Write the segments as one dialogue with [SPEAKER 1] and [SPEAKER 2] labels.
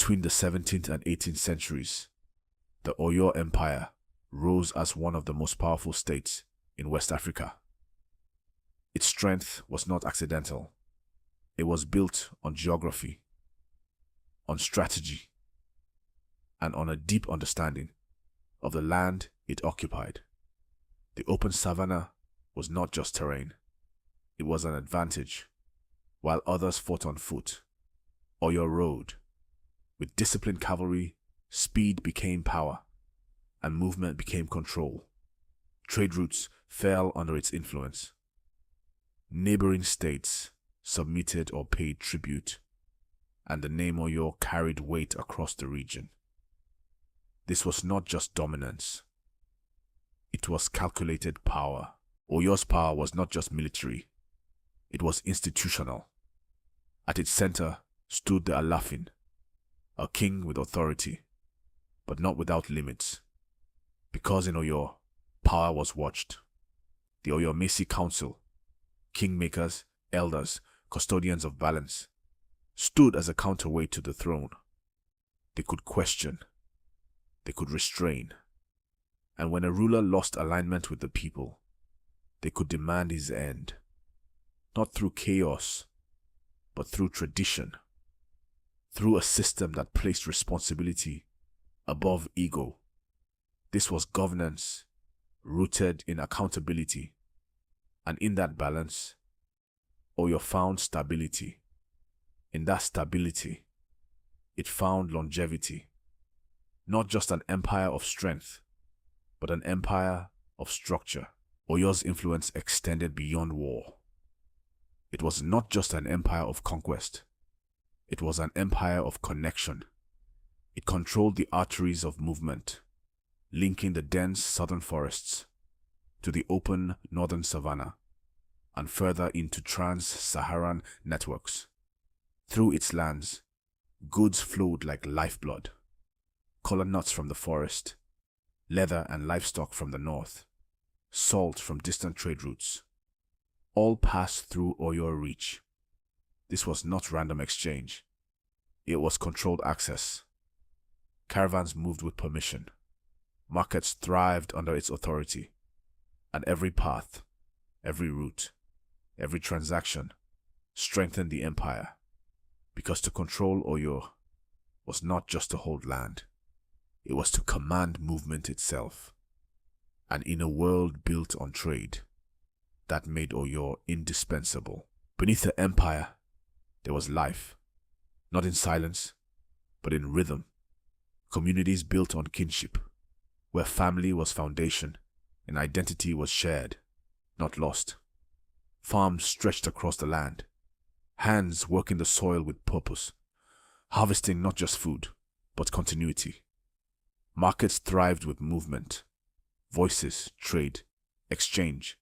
[SPEAKER 1] Between the 17th and 18th centuries, the Oyo Empire rose as one of the most powerful states in West Africa. Its strength was not accidental. It was built on geography, on strategy, and on a deep understanding of the land it occupied. The open savanna was not just terrain. It was an advantage. While others fought on foot, Oyo rode. With disciplined cavalry, speed became power, and movement became control. Trade routes fell under its influence. Neighboring states submitted or paid tribute, and the name Oyo carried weight across the region. This was not just dominance. It was calculated power. Oyo's power was not just military. It was institutional. At its center stood the Alafin, a king with authority, but not without limits. Because in Oyo, power was watched. The Oyo Council, kingmakers, elders, custodians of balance, stood as a counterweight to the throne. They could question. They could restrain. And when a ruler lost alignment with the people, they could demand his end. Not through chaos, but through tradition. Through a system that placed responsibility above ego. This was governance rooted in accountability, and in that balance, Oyo found stability. In that stability, it found longevity. Not just an empire of strength, but an empire of structure. Oyo's influence extended beyond war. It was not just an empire of conquest. It was an empire of connection. It controlled the arteries of movement, linking the dense southern forests to the open northern savanna and further into trans-Saharan networks. Through its lands, goods flowed like lifeblood. Kola nuts from the forest, leather and livestock from the north, salt from distant trade routes, all passed through Oyo reach. This was not random exchange. It was controlled access. Caravans moved with permission. Markets thrived under its authority. And every path, every route, every transaction strengthened the empire. Because to control Oyo was not just to hold land. It was to command movement itself. And in a world built on trade, that made Oyo indispensable. Beneath the empire, there was life, not in silence, but in rhythm. Communities built on kinship, where family was foundation and identity was shared, not lost. Farms stretched across the land, hands working the soil with purpose, harvesting not just food, but continuity. Markets thrived with movement, voices, trade, exchange.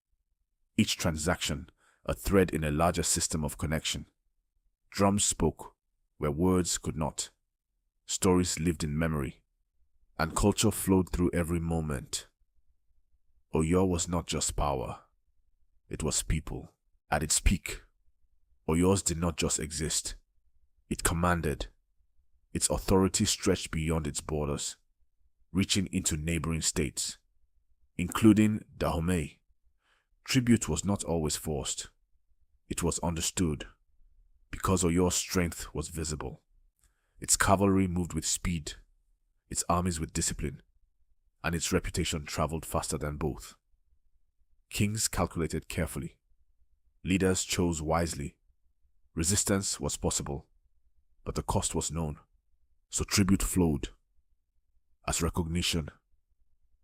[SPEAKER 1] Each transaction a thread in a larger system of connection. Drums spoke where words could not. Stories lived in memory, and culture flowed through every moment. Oyo was not just power, it was people. At its peak, Oyo's did not just exist, it commanded. Its authority stretched beyond its borders, reaching into neighboring states, including Dahomey. Tribute was not always forced, it was understood. Because Oyo's strength was visible, its cavalry moved with speed, its armies with discipline, and its reputation traveled faster than both. Kings calculated carefully. Leaders chose wisely. Resistance was possible, but the cost was known. So tribute flowed as recognition,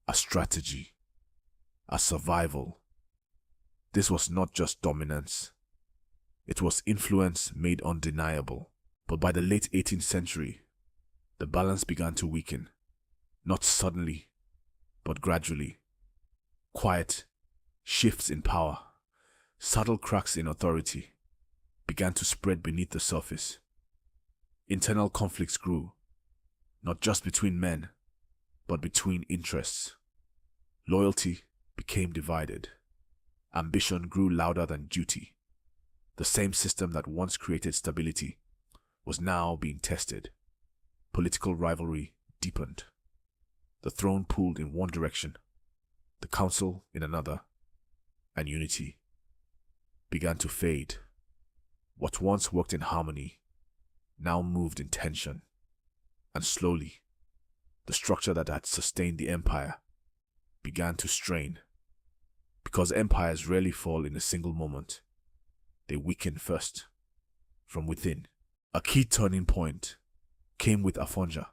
[SPEAKER 1] as strategy, as survival. This was not just dominance. It was influence made undeniable. But by the late 18th century, the balance began to weaken. Not suddenly, but gradually. Quiet shifts in power, subtle cracks in authority, began to spread beneath the surface. Internal conflicts grew, not just between men, but between interests. Loyalty became divided. Ambition grew louder than duty. The same system that once created stability was now being tested. political rivalry deepened. The throne pulled in one direction, the council in another, and unity began to fade. What once worked in harmony now moved in tension, and slowly, the structure that had sustained the empire began to strain. Because empires rarely fall in a single moment, they weaken first, from within. A key turning point came with Afonja,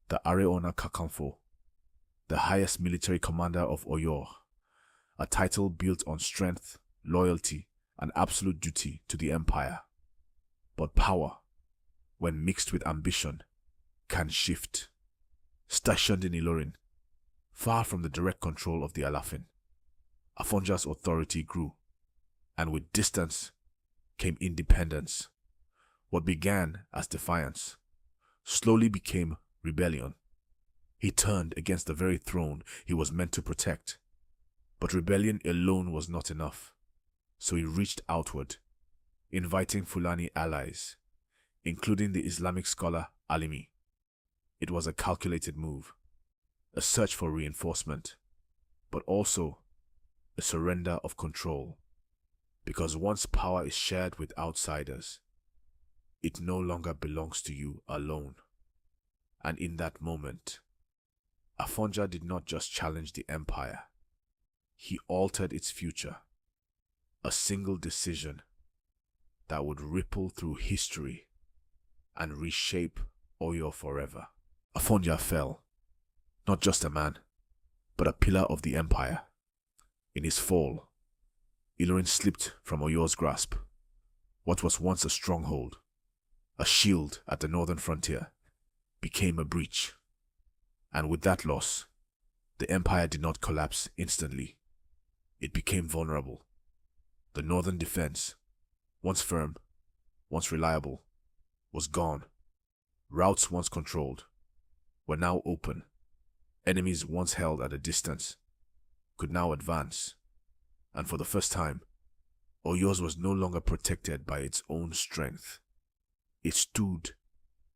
[SPEAKER 1] the Areona Kakanfo, the highest military commander of Oyo, a title built on strength, loyalty, and absolute duty to the empire. But power, when mixed with ambition, can shift. Stationed in Ilorin, far from the direct control of the Alafin, Afonja's authority grew, and with distance came independence. What began as defiance slowly became rebellion. He turned against the very throne he was meant to protect. But rebellion alone was not enough, so he reached outward, inviting Fulani allies, including the Islamic scholar Alimi. It was a calculated move, a search for reinforcement, but also a surrender of control. Because once power is shared with outsiders, it no longer belongs to you alone. And in that moment, Afonja did not just challenge the empire, he altered its future. A single decision that would ripple through history and reshape Oyo forever. Afonja fell, not just a man, but a pillar of the empire. In his fall, Ilorin slipped from Oyo's grasp. What was once a stronghold, a shield at the northern frontier, became a breach. And with that loss, the empire did not collapse instantly. It became vulnerable. The northern defense, once firm, once reliable, was gone. Routes once controlled were now open. Enemies once held at a distance could now advance. And for the first time, Oyo's was no longer protected by its own strength. It stood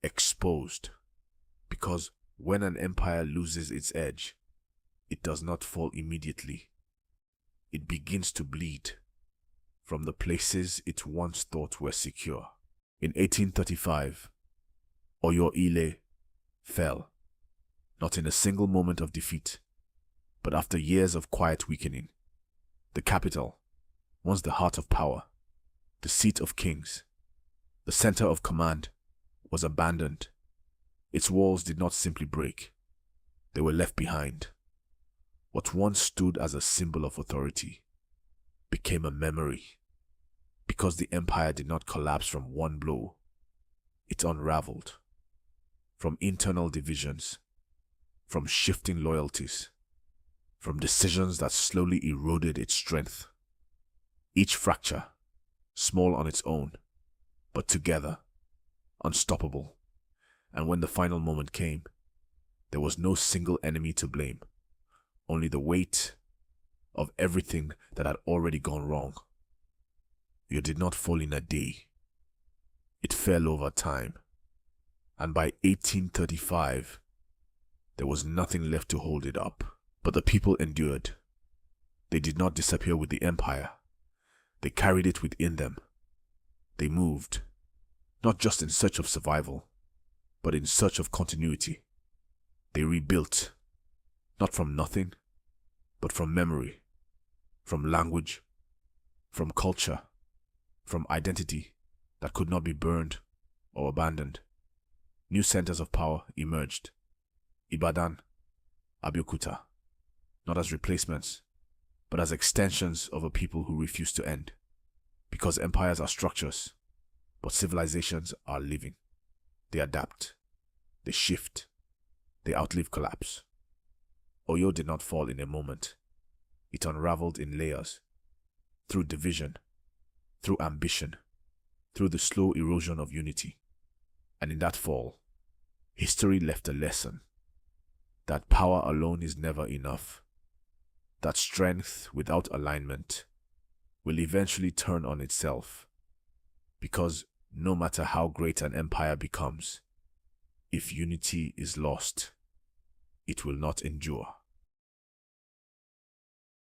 [SPEAKER 1] exposed, because when an empire loses its edge, it does not fall immediately. It begins to bleed from the places it once thought were secure. In 1835, Oyo-Ile fell, not in a single moment of defeat, but after years of quiet weakening. The capital, once the heart of power, the seat of kings, the center of command, was abandoned. Its walls did not simply break, they were left behind. What once stood as a symbol of authority became a memory. Because the empire did not collapse from one blow, it unraveled. From internal divisions, from shifting loyalties, from decisions that slowly eroded its strength. Each fracture, small on its own, but together, unstoppable. And when the final moment came, there was no single enemy to blame, only the weight of everything that had already gone wrong. You did not fall in a day. It fell over time. And by 1835, there was nothing left to hold it up. But the people endured. They did not disappear with the empire. They carried it within them. They moved, not just in search of survival, but in search of continuity. They rebuilt, not from nothing, but from memory, from language, from culture, from identity that could not be burned or abandoned. New centers of power emerged. Ibadan, Abeokuta, not as replacements, but as extensions of a people who refuse to end. Because empires are structures, but civilizations are living. They adapt, they shift, they outlive collapse. Oyo did not fall in a moment. It unraveled in layers, through division, through ambition, through the slow erosion of unity. And in that fall, history left a lesson that power alone is never enough, that strength without alignment will eventually turn on itself, because no matter how great an empire becomes, If unity is lost, it will not endure.